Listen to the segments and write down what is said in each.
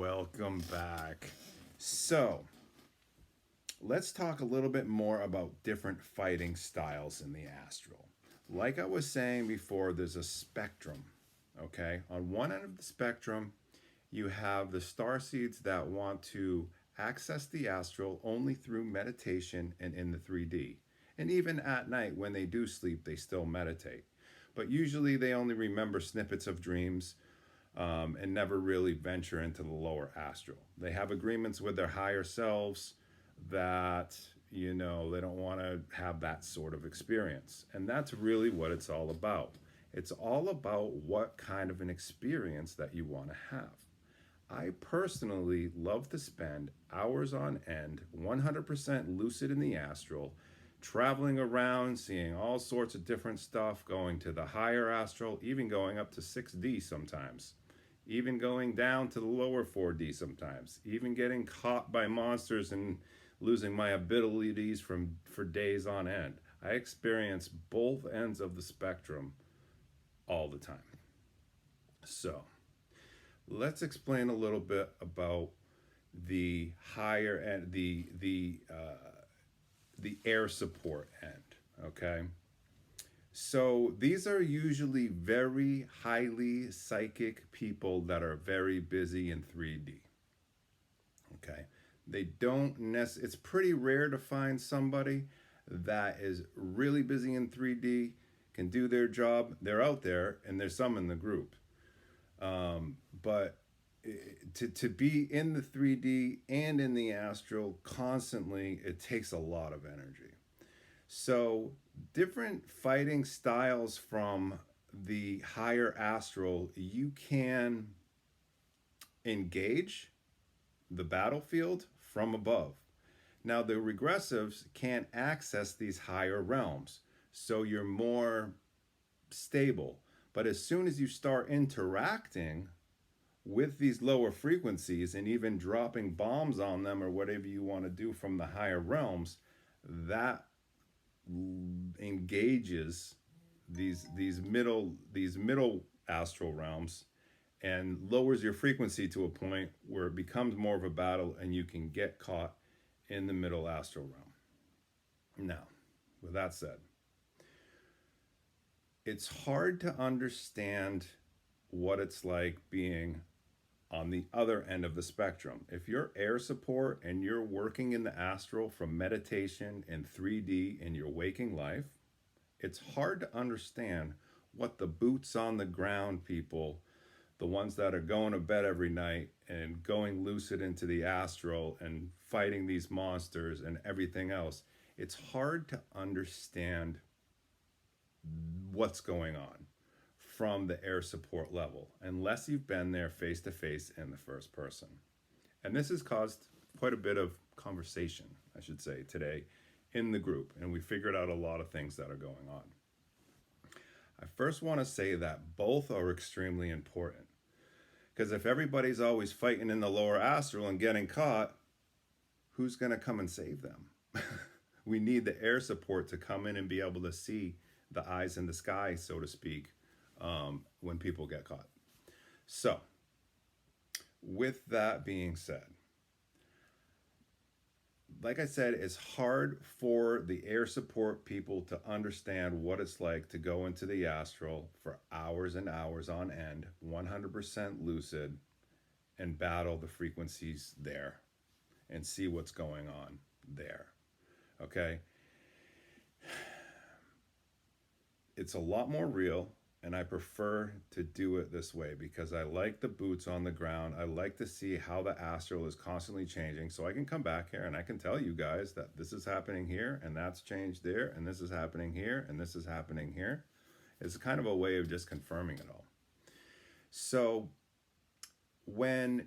Welcome back. So, let's talk a little bit more about different fighting styles in the astral. Like I was saying before, there's a spectrum. Okay? On one end of the spectrum, you have the star seeds that want to access the astral only through meditation and in the 3D. And even at night, when they do sleep, they still meditate. But usually they only remember snippets of dreams and never really venture into the lower astral. They have agreements with their higher selves that, they don't want to have that sort of experience. And that's really what it's all about. It's all about what kind of an experience that you want to have. I personally love to spend hours on end, 100% lucid in the astral, traveling around, seeing all sorts of different stuff, going to the higher astral, even going up to 6D sometimes, even going down to the lower 4D sometimes, even getting caught by monsters and losing my abilities for days on end. I experience both ends of the spectrum all the time. So, let's explain a little bit about the higher end, the air support end. Okay, so these are usually very highly psychic people that are very busy in 3D. Okay, they don't it's pretty rare to find somebody that is really busy in 3D, can do their job. They're out there, and there's some in the group. But to be in the 3D and in the astral constantly, it takes a lot of energy. So different fighting styles from the higher astral, you can engage the battlefield from above. Now the regressives can't access these higher realms, so you're more stable. But as soon as you start interacting with these lower frequencies and even dropping bombs on them or whatever you want to do from the higher realms, that engages these middle astral realms and lowers your frequency to a point where it becomes more of a battle and you can get caught in the middle astral realm. Now, with that said, it's hard to understand what it's like being on the other end of the spectrum. If you're air support and you're working in the astral from meditation and 3D in your waking life, it's hard to understand what the boots on the ground people, the ones that are going to bed every night and going lucid into the astral and fighting these monsters and everything else, it's hard to understand what's going on from the air support level unless you've been there face to face in the first person. And this has caused quite a bit of conversation, I should say, today in the group, and we figured out a lot of things that are going on. I first want to say that both are extremely important, because if everybody's always fighting in the lower astral and getting caught, who's going to come and save them? We need the air support to come in and be able to see the eyes in the sky, so to speak, when people get caught. So, with that being said, like I said, it's hard for the air support people to understand what it's like to go into the astral for hours and hours on end, 100% lucid, and battle the frequencies there and see what's going on there. Okay? It's a lot more real, and I prefer to do it this way because I like the boots on the ground. I like to see how the astral is constantly changing, so I can come back here and I can tell you guys that this is happening here and that's changed there and this is happening here and this is happening here. It's kind of a way of just confirming it all. So when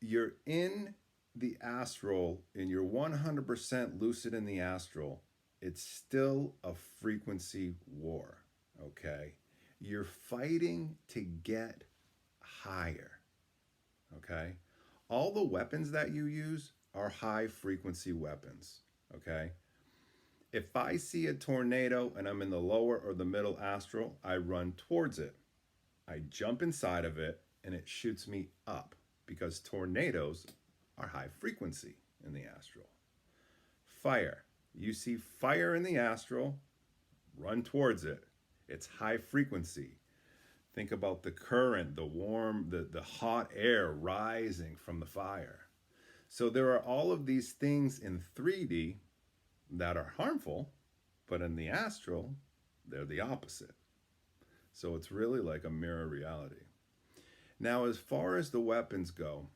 you're in the astral and you're 100% lucid in the astral, it's still a frequency war, okay? You're fighting to get higher, okay? All the weapons that you use are high frequency weapons, okay? If I see a tornado and I'm in the lower or the middle astral, I run towards it. I jump inside of it and it shoots me up, because tornadoes are high frequency in the astral. Fire. You see fire in the astral, run towards it. It's high frequency. Think about the current, the warm, the hot air rising from the fire. So there are all of these things in 3D that are harmful, but in the astral, they're the opposite. So it's really like a mirror reality. Now, as far as the weapons go,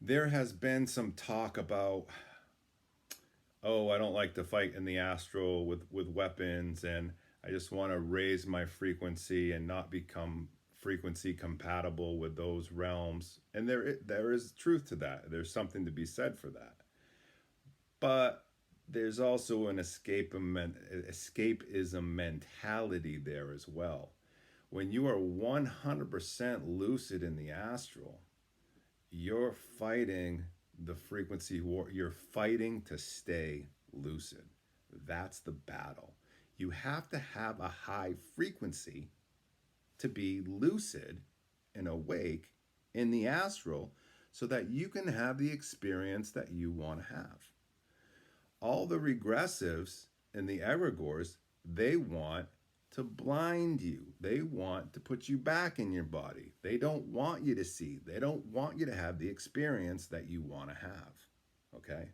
there has been some talk about, oh, I don't like to fight in the astral with weapons, and I just want to raise my frequency and not become frequency compatible with those realms. And there is truth to that. There's something to be said for that. But there's also an escapism mentality there as well. When you are 100% lucid in the astral, you're fighting the frequency war. You're fighting to stay lucid. That's the battle. You have to have a high frequency to be lucid and awake in the astral so that you can have the experience that you want to have. All the regressives and the egregores, they want to blind you. They want to put you back in your body. They don't want you to see. They don't want you to have the experience that you want to have. Okay?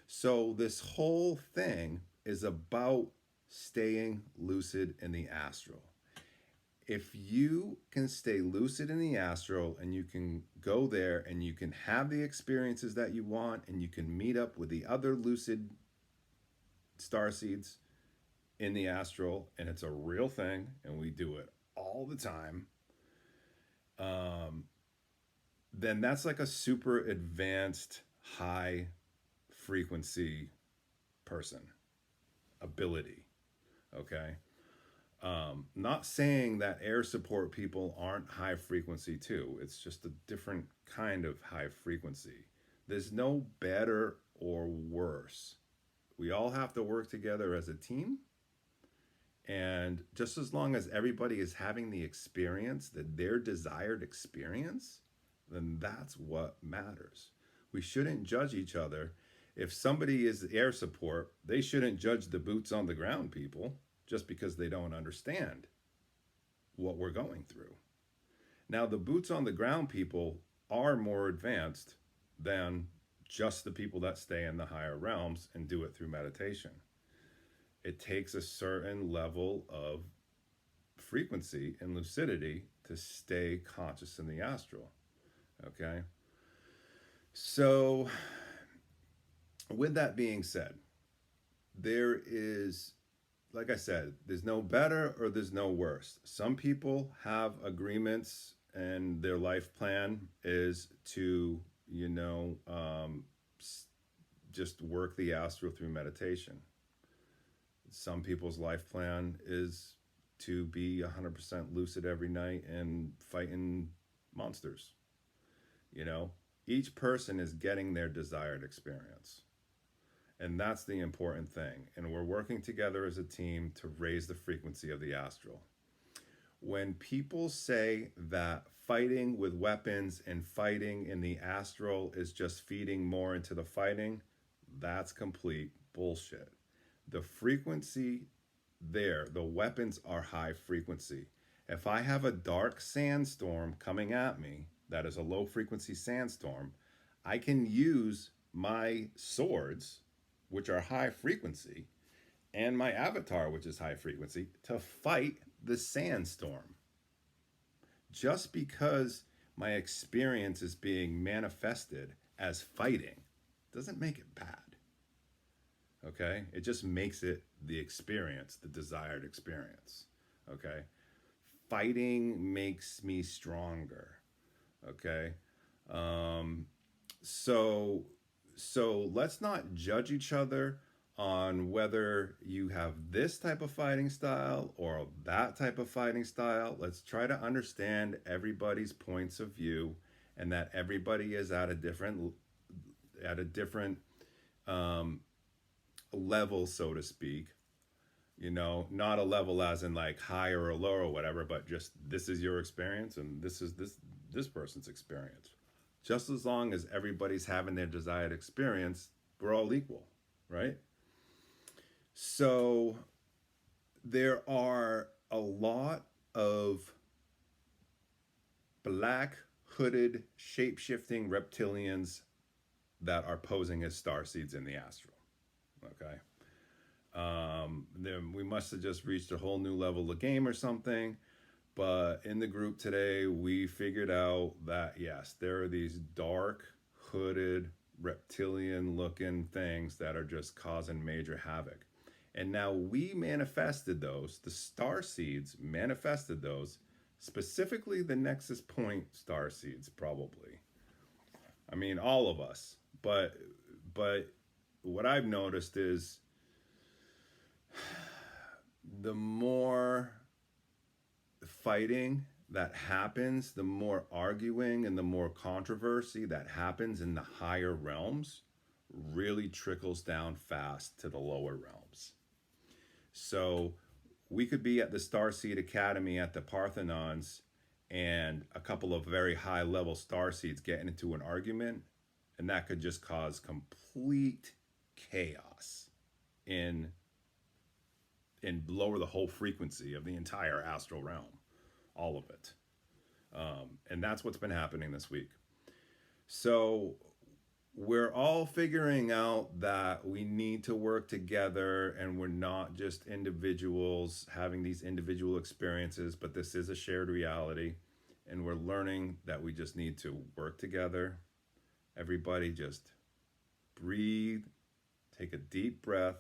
So this whole thing is about staying lucid in the astral. If you can stay lucid in the astral and you can go there and you can have the experiences that you want and you can meet up with the other lucid starseeds in the astral, and it's a real thing and we do it all the time, then that's like a super advanced high frequency person ability. Okay. Not saying that air support people aren't high frequency too. It's just a different kind of high frequency. There's no better or worse. We all have to work together as a team. And just as long as everybody is having the experience, their desired experience, then that's what matters. We shouldn't judge each other. If somebody is air support, they shouldn't judge the boots on the ground people just because they don't understand what we're going through. Now, the boots on the ground people are more advanced than just the people that stay in the higher realms and do it through meditation. It takes a certain level of frequency and lucidity to stay conscious in the astral. Okay? So, with that being said, there is, like I said, there's no better or there's no worse. Some people have agreements and their life plan is to, just work the astral through meditation. Some people's life plan is to be 100% lucid every night and fighting monsters. Each person is getting their desired experience. And that's the important thing. And we're working together as a team to raise the frequency of the astral. When people say that fighting with weapons and fighting in the astral is just feeding more into the fighting, that's complete bullshit. The frequency there, the weapons are high frequency. If I have a dark sandstorm coming at me, that is a low frequency sandstorm, I can use my swords, which are high frequency, and my avatar, which is high frequency, to fight the sandstorm. Just because my experience is being manifested as fighting doesn't make it bad. Okay? It just makes it the experience, the desired experience. Okay? Fighting makes me stronger. Okay? So let's not judge each other on whether you have this type of fighting style or that type of fighting style. Let's try to understand everybody's points of view and that everybody is at a different level, so to speak. Not a level as in like higher or lower or whatever, but just this is your experience and this this person's experience. Just as long as everybody's having their desired experience, we're all equal, right? So there are a lot of black hooded shape-shifting reptilians that are posing as starseeds in the astral. Okay. Then we must have just reached a whole new level of game or something. But in the group today, we figured out that yes, there are these dark, hooded, reptilian looking things that are just causing major havoc. And now we manifested those, the star seeds manifested those, specifically the Nexus Point star seeds, probably. I mean, all of us. But what I've noticed is the more fighting that happens, the more arguing and the more controversy that happens in the higher realms really trickles down fast to the lower realms. So we could be at the Starseed Academy at the Parthenons and a couple of very high level starseeds getting into an argument, and that could just cause complete chaos in lower the whole frequency of the entire astral realm, all of it. And that's what's been happening this week. So we're all figuring out that we need to work together, and we're not just individuals having these individual experiences, but this is a shared reality. And we're learning that we just need to work together. Everybody just breathe, take a deep breath.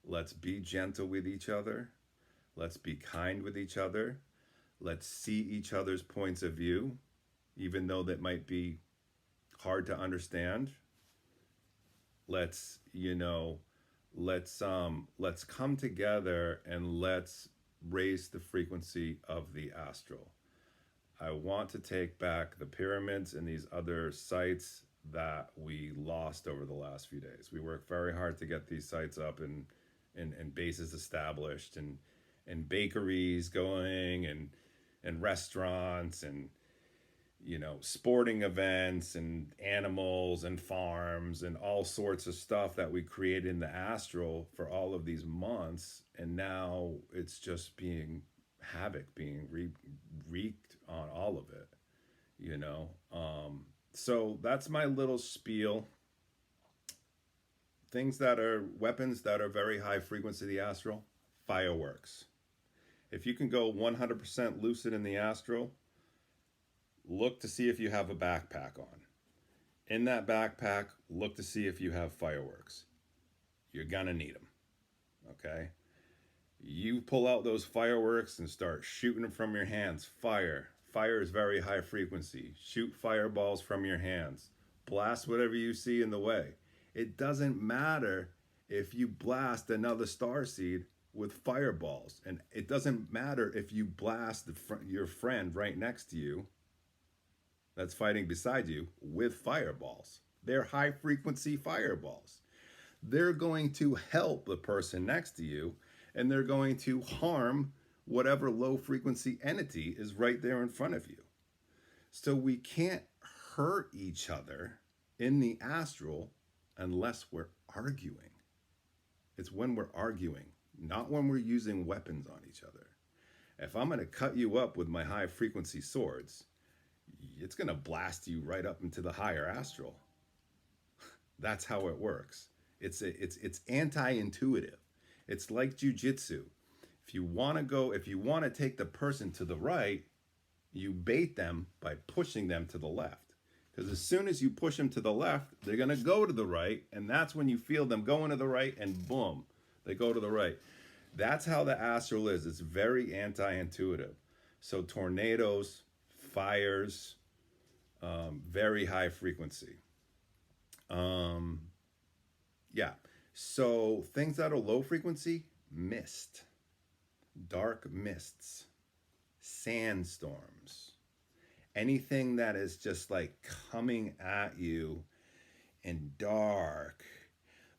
Let's be gentle with each other. Let's be kind with each other. Let's see each other's points of view, even though that might be hard to understand. Let's come together and let's raise the frequency of the astral. I want to take back the pyramids and these other sites that we lost over the last few days. We worked very hard to get these sites up and bases established and bakeries going and restaurants and sporting events and animals and farms and all sorts of stuff that we created in the astral for all of these months. And now it's just being havoc being wreaked on all of it, so that's my little spiel. Things that are weapons that are very high frequency of the astral: fireworks. If you can go 100% lucid in the astral, look to see if you have a backpack on. In that backpack, look to see if you have fireworks. You're gonna need them, okay? You pull out those fireworks and start shooting them from your hands. Fire is very high frequency. Shoot fireballs from your hands. Blast whatever you see in the way. It doesn't matter if you blast another starseed with fireballs, and it doesn't matter if you blast your friend right next to you that's fighting beside you with fireballs. They're high frequency fireballs. They're going to help the person next to you, and they're going to harm whatever low frequency entity is right there in front of you. So we can't hurt each other in the astral unless we're arguing. It's when we're arguing, not when we're using weapons on each other. If I'm going to cut you up with my high frequency swords, it's going to blast you right up into the higher astral. That's how it works. It's anti-intuitive. It's like jujitsu. If you want to take the person to the right, you bait them by pushing them to the left. Because as soon as you push them to the left, they're going to go to the right, and that's when you feel them going to the right, and boom, they go to the right. That's how the astral is. It's very anti-intuitive. So tornadoes, fires, very high frequency. So things that are low frequency: mist, dark mists, sandstorms, anything that is just like coming at you in dark,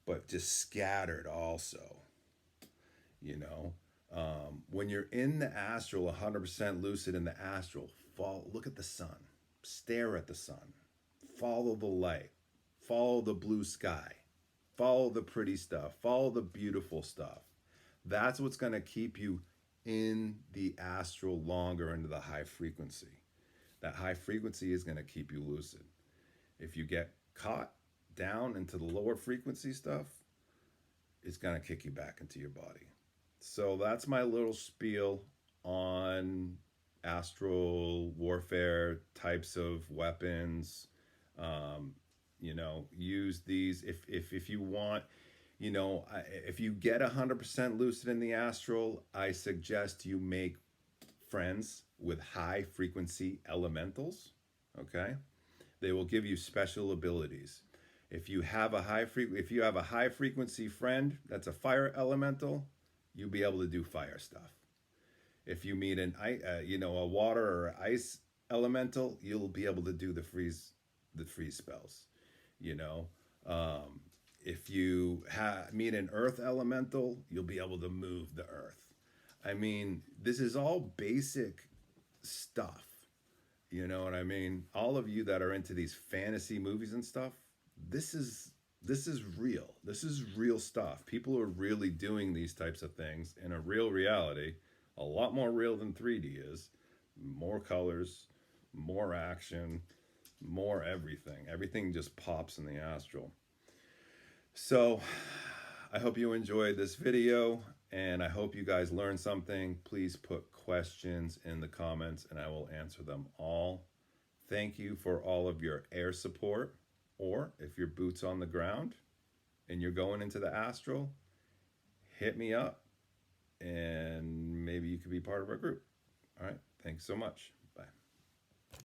but just scattered also. When you're in the astral, 100% lucid in the astral, look at the sun, stare at the sun, follow the light, follow the blue sky, follow the pretty stuff, follow the beautiful stuff. That's what's going to keep you in the astral longer, into the high frequency. That high frequency is going to keep you lucid. If you get caught down into the lower frequency stuff, it's going to kick you back into your body. So that's my little spiel on astral warfare, types of weapons. Use these if you want. If you get 100% lucid in the astral, I suggest you make friends with high frequency elementals. Okay, they will give you special abilities. If you have a high frequency friend that's a fire elemental, you'll be able to do fire stuff. If you meet a water or ice elemental, you'll be able to do the freeze spells. If you meet an earth elemental, you'll be able to move the earth. I mean, this is all basic stuff. You know what I mean? All of you that are into these fantasy movies and stuff, this is real. This is real stuff. People are really doing these types of things in a real reality, a lot more real than 3D is. More colors, more action, more everything. Everything just pops in the astral. So I hope you enjoyed this video, and I hope you guys learned something. Please put questions in the comments and I will answer them all. Thank you for all of your air support, or if your boots on the ground and you're going into the astral, hit me up and maybe you could be part of our group. All right, thanks so much.